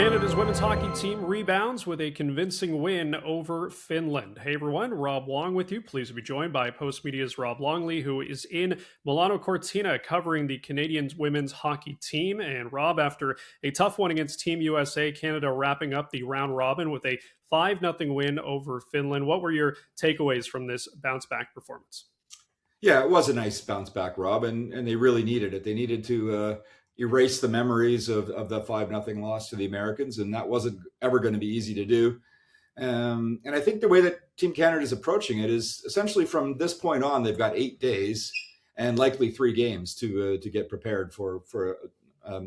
Canada's women's hockey team rebounds with a convincing win over Finland. Hey everyone, Rob Wong with you. Pleased to be joined by Postmedia's Rob Longley, who is in Milano Cortina covering the Canadian women's hockey team. And Rob, after a tough one against Team USA, Canada wrapping up the round robin with a 5-0 win over Finland. What were your takeaways from this bounce back performance? Yeah, it was a nice bounce back, Rob, and they really needed it. They needed to erase the memories of the 5-0 loss to the Americans, and that wasn't ever going to be easy to do. And I think the way that Team Canada is approaching it is essentially from this point on, they've got 8 days and likely 3 games to get prepared for a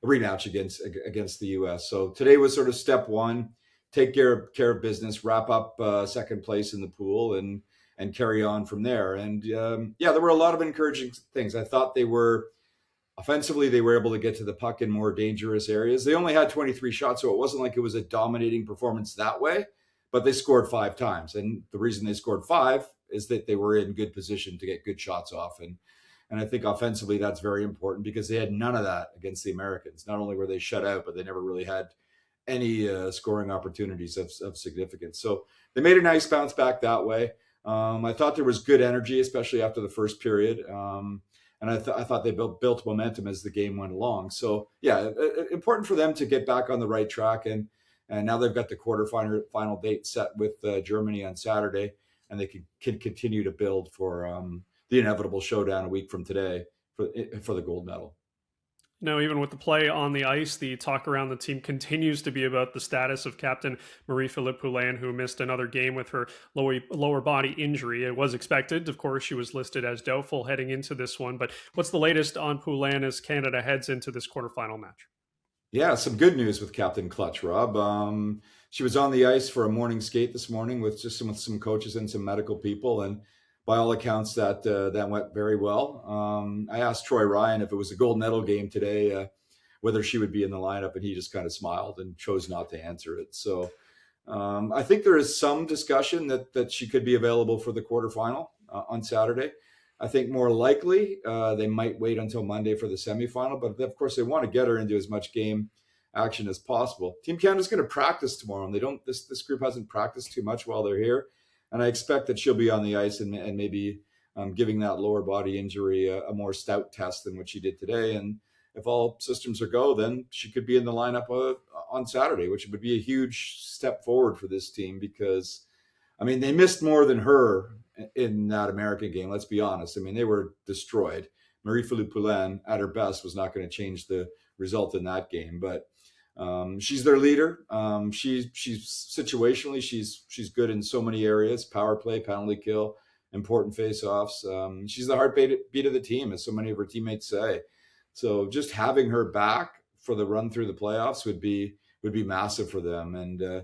rematch against the U.S. So today was sort of step one: take care of business, wrap up second place in the pool, and carry on from there. And there were a lot of encouraging things. I thought they were offensively, they were able to get to the puck in more dangerous areas. They only had 23 shots, so it wasn't like it was a dominating performance that way, but they scored 5 times. And the reason they scored 5 is that they were in good position to get good shots off. And I think offensively, that's very important because they had none of that against the Americans. Not only were they shut out, but they never really had any scoring opportunities of significance. So they made a nice bounce back that way. I thought there was good energy, especially after the first period. And I thought they built momentum as the game went along. So, yeah, important for them to get back on the right track. And now they've got the quarterfinal date set with Germany on Saturday, and they can continue to build for the inevitable showdown a week from today for the gold medal. No, even with the play on the ice, the talk around the team continues to be about the status of Captain Marie-Philip Poulin, who missed another game with her lower body injury. It was expected. Of course, she was listed as doubtful heading into this one. But what's the latest on Poulin as Canada heads into this quarterfinal match? Yeah, some good news with Captain Clutch, Rob. She was on the ice for a morning skate this morning with some coaches and some medical people, and by all accounts, that went very well. I asked Troy Ryan if it was a gold medal game today, whether she would be in the lineup, and he just kind of smiled and chose not to answer it. So I think there is some discussion that she could be available for the quarterfinal on Saturday. I think more likely they might wait until Monday for the semifinal, but of course they want to get her into as much game action as possible. Team Canada's going to practice tomorrow, and they don't. This group hasn't practiced too much while they're here. And I expect that she'll be on the ice and maybe giving that lower body injury a more stout test than what she did today. And if all systems are go, then she could be in the lineup on Saturday, which would be a huge step forward for this team because, I mean, they missed more than her in that American game. Let's be honest. I mean, they were destroyed. Marie-Philip Poulin, at her best, was not going to change the result in that game. But she's their leader. She's situationally, she's good in so many areas: power play, penalty kill, important face-offs. She's the heartbeat of the team, as so many of her teammates say. So just having her back for the run through the playoffs would be massive for them, and a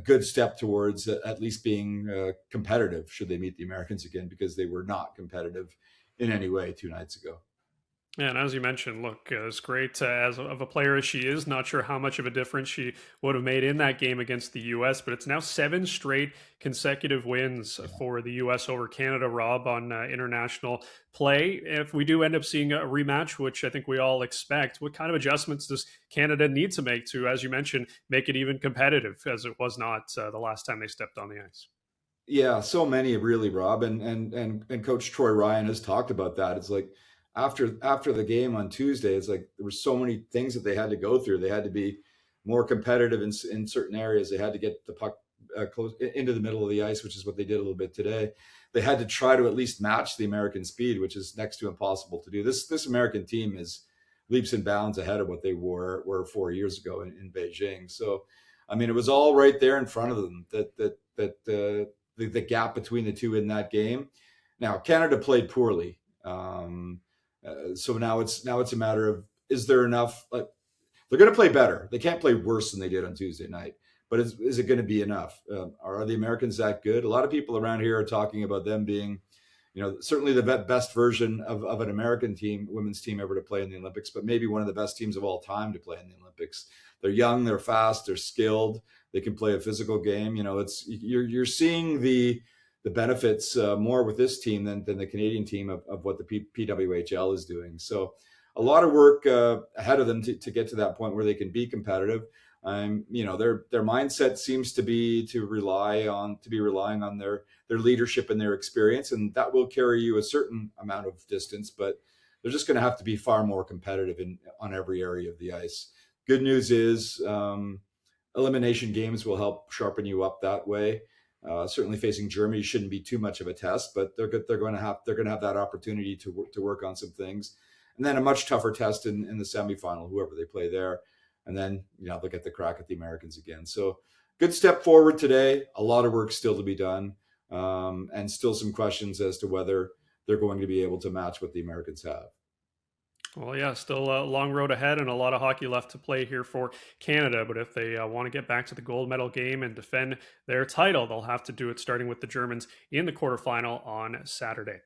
good step towards at least being competitive should they meet the Americans again, because they were not competitive in any way 2 nights ago. And as you mentioned, look, as great as of a player as she is, not sure how much of a difference she would have made in that game against the U.S., but it's now 7 straight consecutive wins for the U.S. over Canada, Rob, on international play. If we do end up seeing a rematch, which I think we all expect, what kind of adjustments does Canada need to make to, as you mentioned, make it even competitive, as it was not the last time they stepped on the ice? Yeah, so many, really, Rob, and Coach Troy Ryan has talked about that. It's like, after the game on Tuesday, it's like there were so many things that they had to go through. They had to be more competitive in certain areas. They had to get the puck close into the middle of the ice, which is what they did a little bit today. They had to try to at least match the American speed, which is next to impossible to do. This American team is leaps and bounds ahead of what they were 4 years ago in Beijing. So, I mean, it was all right there in front of them. The gap between the two in that game. Now, Canada played poorly. So now it's a matter of, is there enough? Like, they're going to play better. They can't play worse than they did on Tuesday night. But is it going to be enough? Are the Americans that good? A lot of people around here are talking about them being, certainly the best version of an American team, women's team ever to play in the Olympics, but maybe one of the best teams of all time to play in the Olympics. They're young, they're fast, they're skilled, they can play a physical game. You're seeing the benefits more with this team than the Canadian team of what the PWHL is doing. So a lot of work ahead of them to get to that point where they can be competitive. Their mindset seems to be relying on their leadership and their experience, and that will carry you a certain amount of distance. But they're just going to have to be far more competitive on every area of the ice. Good news is elimination games will help sharpen you up that way. Certainly, facing Germany shouldn't be too much of a test, but they're going to have that opportunity to work on some things, and then a much tougher test in the semifinal, whoever they play there, and then they'll get the crack at the Americans again. So, good step forward today. A lot of work still to be done, and still some questions as to whether they're going to be able to match what the Americans have. Well, yeah, still a long road ahead and a lot of hockey left to play here for Canada. But if they want to get back to the gold medal game and defend their title, they'll have to do it starting with the Germans in the quarterfinal on Saturday.